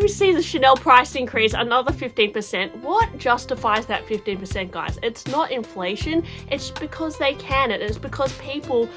we see the Chanel price increase another 15%, what justifies that 15%, guys? It's not inflation, it's because they can. It is because people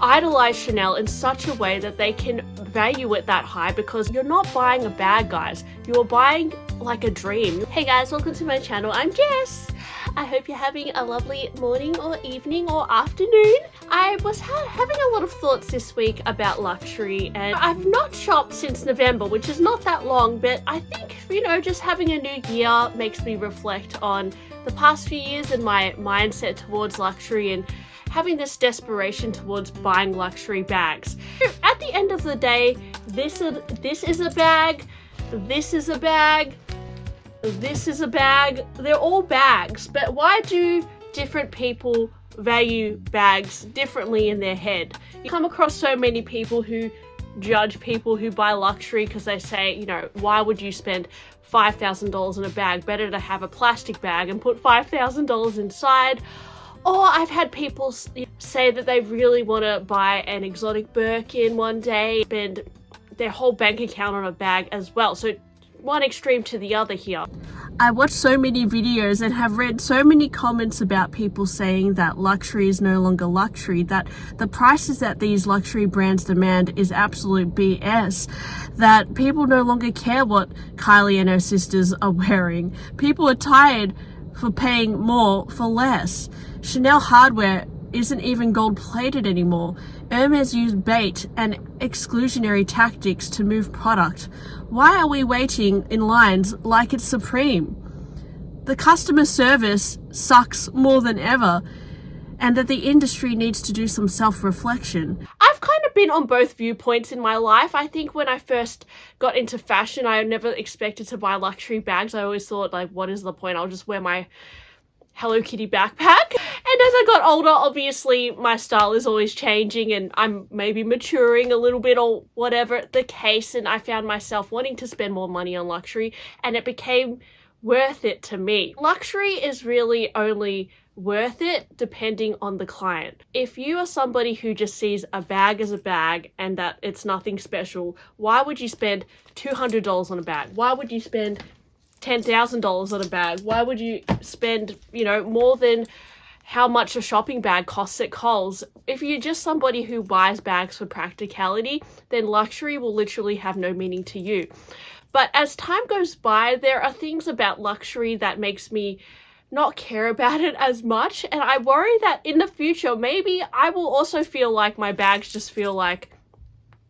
idolize Chanel in such a way that they can value it that high, because you're not buying a bag, guys. You're buying like a dream. Hey guys, welcome to my channel. I'm Jess. I hope you're having a lovely morning or evening or afternoon. I was having a lot of thoughts this week about luxury, and I've not shopped since November, which is not that long, but I think, just having a new year makes me reflect on the past few years and my mindset towards luxury and having this desperation towards buying luxury bags. At the end of the day, this is a bag, this is a bag, this is a bag. They're all bags, but why do different people value bags differently in their head? You come across so many people who judge people who buy luxury because they say, why would you spend $5,000 on a bag? Better to have a plastic bag and put $5,000 inside. Or I've had people say that they really want to buy an exotic Birkin one day, spend their whole bank account on a bag as well. So one extreme to the other here. I watched so many videos and have read so many comments about people saying that luxury is no longer luxury, that the prices that these luxury brands demand is absolute BS, that people no longer care what Kylie and her sisters are wearing. People are tired for paying more for less. Chanel hardware isn't even gold plated anymore. Hermes use bait and exclusionary tactics to move product. Why are we waiting in lines like it's supreme? The customer service sucks more than ever, and that the industry needs to do some self-reflection. I've kind of been on both viewpoints in my life. I think when I first got into fashion, I never expected to buy luxury bags. I always thought, what is the point? I'll just wear my Hello Kitty backpack. And as I got older, obviously my style is always changing and I'm maybe maturing a little bit or whatever the case, and I found myself wanting to spend more money on luxury, and it became worth it to me. Luxury is really only worth it depending on the client. If you are somebody who just sees a bag as a bag and that it's nothing special, why would you spend $200 on a bag? Why would you spend $10,000 on a bag? Why would you spend, more than how much a shopping bag costs at Kohl's? If you're just somebody who buys bags for practicality, then luxury will literally have no meaning to you. But as time goes by, there are things about luxury that makes me not care about it as much, and I worry that in the future, maybe I will also feel like my bags just feel like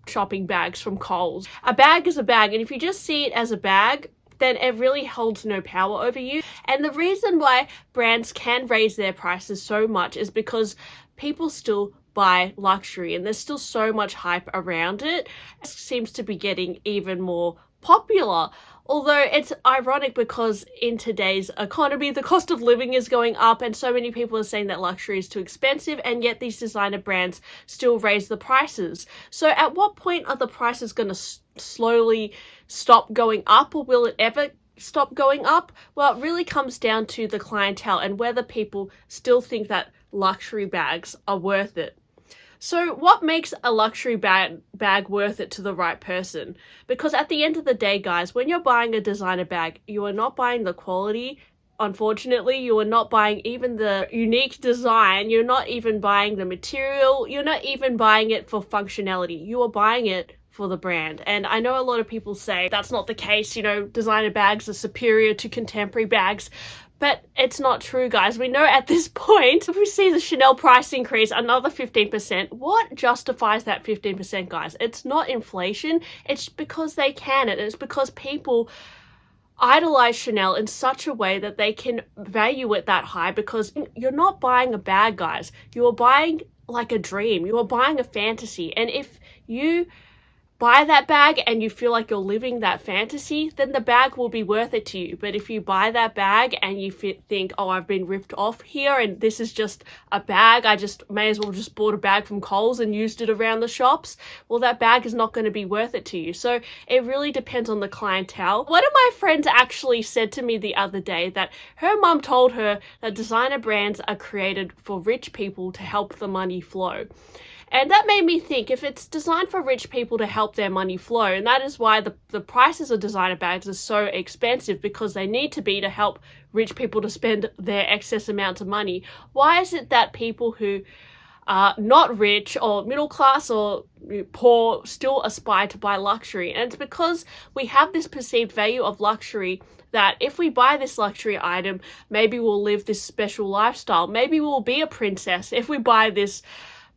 shopping bags from Kohl's. A bag is a bag, and if you just see it as a bag, then it really holds no power over you. And the reason why brands can raise their prices so much is because people still buy luxury and there's still so much hype around it. It seems to be getting even more popular. Although it's ironic because in today's economy, the cost of living is going up and so many people are saying that luxury is too expensive, and yet these designer brands still raise the prices. So at what point are the prices going to slowly stop going up, or will it ever stop going up? Well, it really comes down to the clientele and whether people still think that luxury bags are worth it. So what makes a luxury bag worth it to the right person? Because at the end of the day, guys, when you're buying a designer bag, you are not buying the quality. Unfortunately, you are not buying even the unique design. You're not even buying the material. You're not even buying it for functionality. You are buying it for the brand. And I know a lot of people say that's not the case. Designer bags are superior to contemporary bags. But it's not true, guys. We know at this point, if we see the Chanel price increase another 15%, what justifies that 15%, guys? It's not inflation, it's because they can. It is because people idolize Chanel in such a way that they can value it that high, because you're not buying a bag, guys. You are buying like a dream. You are buying a fantasy. And if you buy that bag and you feel like you're living that fantasy, then the bag will be worth it to you. But if you buy that bag and you think, oh, I've been ripped off here and this is just a bag, I just may as well just bought a bag from Kohl's and used it around the shops, well, that bag is not going to be worth it to you. So it really depends on the clientele. One of my friends actually said to me the other day that her mum told her that designer brands are created for rich people to help the money flow. And that made me think, if it's designed for rich people to help their money flow, and that is why the prices of designer bags are so expensive, because they need to be to help rich people to spend their excess amounts of money, why is it that people who are not rich or middle class or poor still aspire to buy luxury? And it's because we have this perceived value of luxury, that if we buy this luxury item, maybe we'll live this special lifestyle. Maybe we'll be a princess if we buy this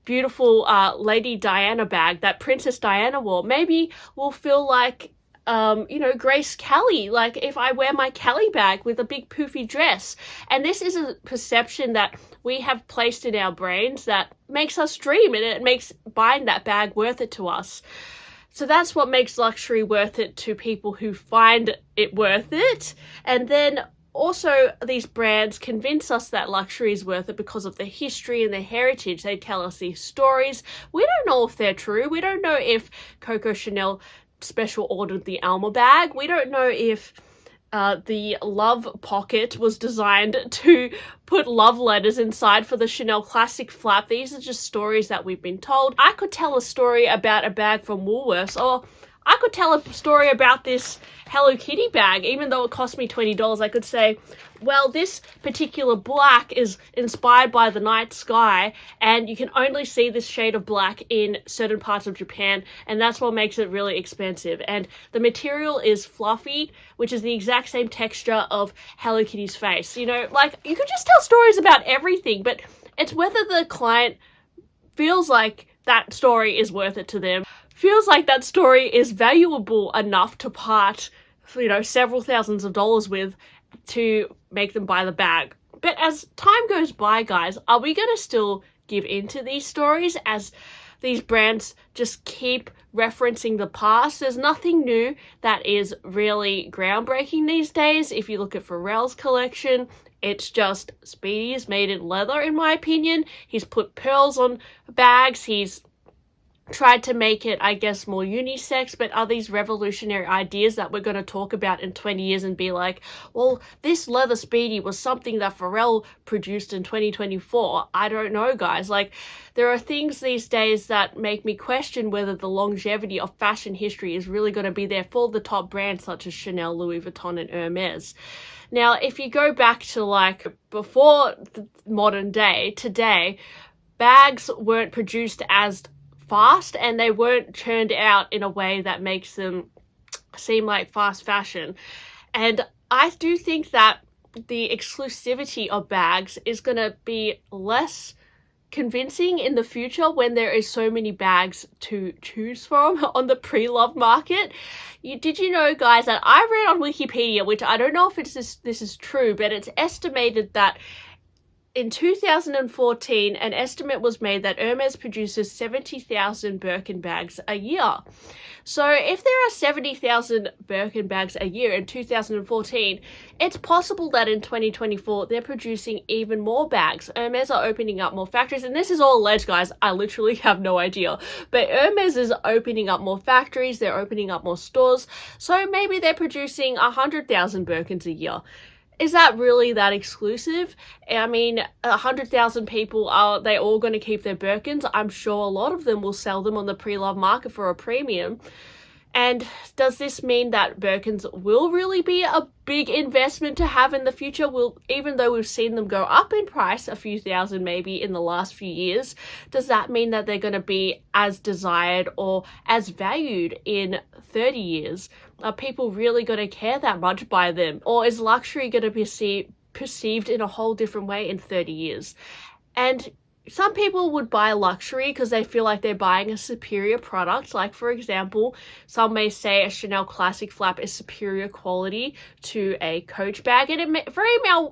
beautiful Lady Diana bag that Princess Diana wore. Maybe we'll feel like, Grace Kelly, like if I wear my Kelly bag with a big poofy dress. And this is a perception that we have placed in our brains that makes us dream, and it makes buying that bag worth it to us. So that's what makes luxury worth it to people who find it worth it. And then also, these brands convince us that luxury is worth it because of the history and the heritage. They tell us these stories. We don't know if they're true. We don't know if Coco Chanel special ordered the Alma bag. We don't know if the love pocket was designed to put love letters inside for the Chanel Classic flap. These are just stories that we've been told. I could tell a story about a bag from Woolworths, or I could tell a story about this Hello Kitty bag. Even though it cost me $20, I could say, well, this particular black is inspired by the night sky, and you can only see this shade of black in certain parts of Japan, and that's what makes it really expensive. And the material is fluffy, which is the exact same texture of Hello Kitty's face. You know, like, you could just tell stories about everything, but it's whether the client feels like that story is worth it to them, feels like that story is valuable enough to part, several thousands of dollars with, to make them buy the bag. But as time goes by, guys, are we going to still give into these stories as these brands just keep referencing the past? There's nothing new that is really groundbreaking these days. If you look at Pharrell's collection, it's just Speedy is made in leather, in my opinion. He's put pearls on bags. He's tried to make it, I guess, more unisex, but are these revolutionary ideas that we're going to talk about in 20 years and be like, well, this leather Speedy was something that Pharrell produced in 2024? I don't know, guys. Like, there are things these days that make me question whether the longevity of fashion history is really going to be there for the top brands such as Chanel, Louis Vuitton, and Hermes. Now, if you go back to like before the modern day, today, bags weren't produced as fast, and they weren't churned out in a way that makes them seem like fast fashion. And I do think that the exclusivity of bags is going to be less convincing in the future when there is so many bags to choose from on the pre-love market. Did you know, guys, that I read on Wikipedia, which I don't know if this is true, but it's estimated that in 2014, an estimate was made that Hermes produces 70,000 Birkin bags a year. So if there are 70,000 Birkin bags a year in 2014, it's possible that in 2024, they're producing even more bags. Hermes are opening up more factories, and this is all alleged, guys. I literally have no idea. But Hermes is opening up more factories, they're opening up more stores, so maybe they're producing 100,000 Birkins a year. Is that really that exclusive? I mean, 100,000 people, are they all going to keep their Birkins? I'm sure a lot of them will sell them on the pre-love market for a premium. And does this mean that Birkins will really be a big investment to have in the future? Even though we've seen them go up in price a few thousand maybe in the last few years, does that mean that they're going to be as desired or as valued in 30 years? Are people really going to care that much by them? Or is luxury going to be perceived in a whole different way in 30 years? And some people would buy luxury because they feel like they're buying a superior product. Like, for example, some may say a Chanel Classic flap is superior quality to a Coach bag, and it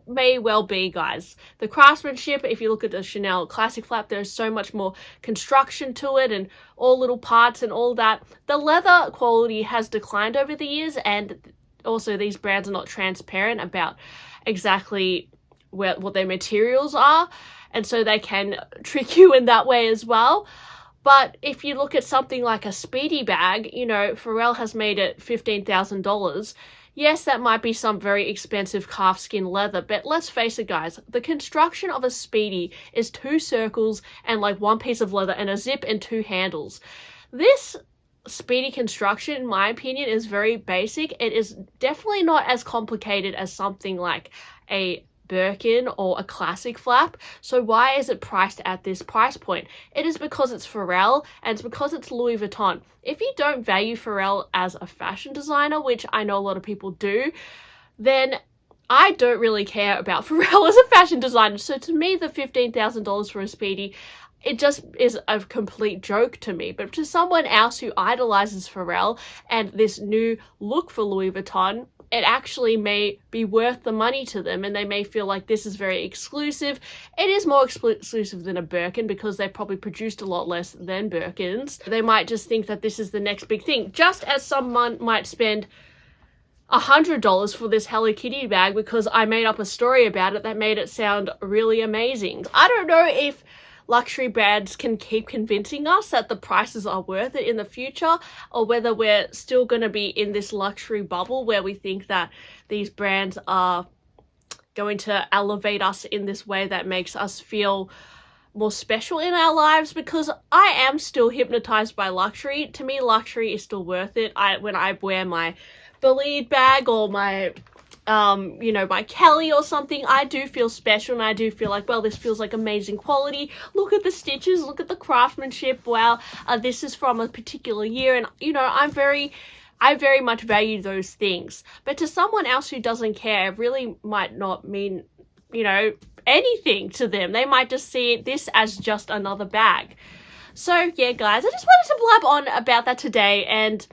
may well be, guys. The craftsmanship, if you look at the Chanel Classic flap, there's so much more construction to it and all little parts and all that. The leather quality has declined over the years, and also these brands are not transparent about exactly what their materials are. And so they can trick you in that way as well. But if you look at something like a Speedy bag, you know, Pharrell has made it $15,000. Yes, that might be some very expensive calfskin leather, but let's face it, guys, the construction of a Speedy is 2 circles and like 1 piece of leather and a zip and 2 handles. This Speedy construction, in my opinion, is very basic. It is definitely not as complicated as something like a Birkin or a classic flap. So why is it priced at this price point? It is because it's Pharrell and it's because it's Louis Vuitton. If you don't value Pharrell as a fashion designer, which I know a lot of people do, then I don't really care about Pharrell as a fashion designer. So to me, the $15,000 for a Speedy, it just is a complete joke to me. But to someone else who idolizes Pharrell and this new look for Louis Vuitton, it actually may be worth the money to them, and they may feel like this is very exclusive. It is more exclusive than a Birkin because they've probably produced a lot less than Birkins. They might just think that this is the next big thing, just as someone might spend $100 for this Hello Kitty bag because I made up a story about it that made it sound really amazing. I don't know if luxury brands can keep convincing us that the prices are worth it in the future, or whether we're still going to be in this luxury bubble where we think that these brands are going to elevate us in this way that makes us feel more special in our lives. Because I am still hypnotized by luxury. To me, luxury is still worth it. When I wear my Believe bag or my my Kelly or something, I do feel special and I do feel like, well, this feels like amazing quality. Look at the stitches, look at the craftsmanship. Wow, this is from a particular year, and I very much value those things. But to someone else who doesn't care, it really might not mean, anything to them. They might just see this as just another bag. So yeah, guys, I just wanted to blab on about that today, and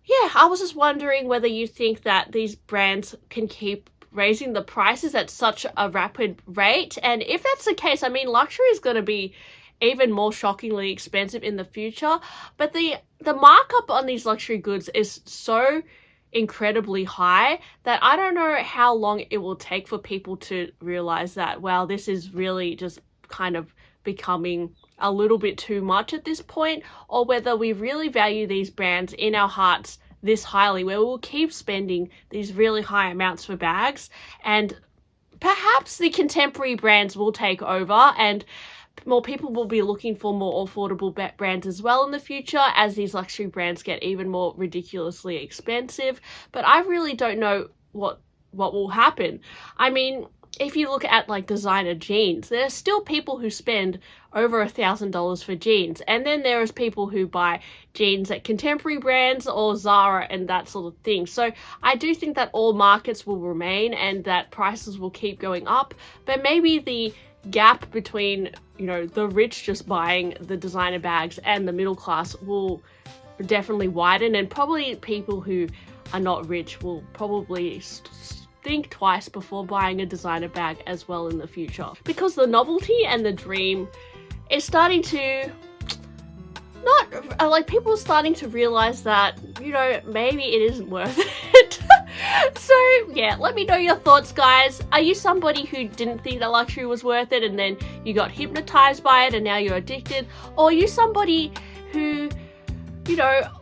yeah, I was just wondering whether you think that these brands can keep raising the prices at such a rapid rate. And if that's the case, I mean, luxury is going to be even more shockingly expensive in the future. But the markup on these luxury goods is so incredibly high that I don't know how long it will take for people to realize that, wow, this is really just kind of becoming a little bit too much at this point, or whether we really value these brands in our hearts this highly, where we'll keep spending these really high amounts for bags, and perhaps the contemporary brands will take over and more people will be looking for more affordable brands as well in the future as these luxury brands get even more ridiculously expensive. But I really don't know what will happen. I mean, if you look at like designer jeans, there are still people who spend over $1,000 for jeans, and then there is people who buy jeans at contemporary brands or Zara and that sort of thing. So I do think that all markets will remain and that prices will keep going up, but maybe the gap between the rich just buying the designer bags and the middle class will definitely widen, and probably people who are not rich will probably think twice before buying a designer bag as well in the future, because the novelty and the dream is starting to people are starting to realize that maybe it isn't worth it. So yeah, let me know your thoughts, guys. Are you somebody who didn't think that luxury was worth it and then you got hypnotized by it and now you're addicted, or are you somebody who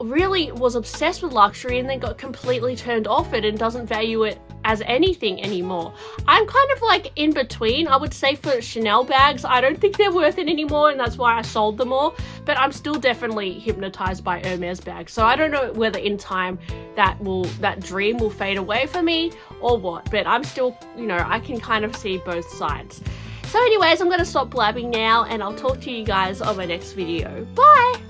really was obsessed with luxury and then got completely turned off it and doesn't value it as anything anymore? I'm kind of like in between. I would say for Chanel bags, I don't think they're worth it anymore, and that's why I sold them all, but I'm still definitely hypnotized by Hermes bags. So I don't know whether in time that dream will fade away for me or what, but I'm still, I can kind of see both sides. So anyways, I'm going to stop blabbing now and I'll talk to you guys on my next video. Bye!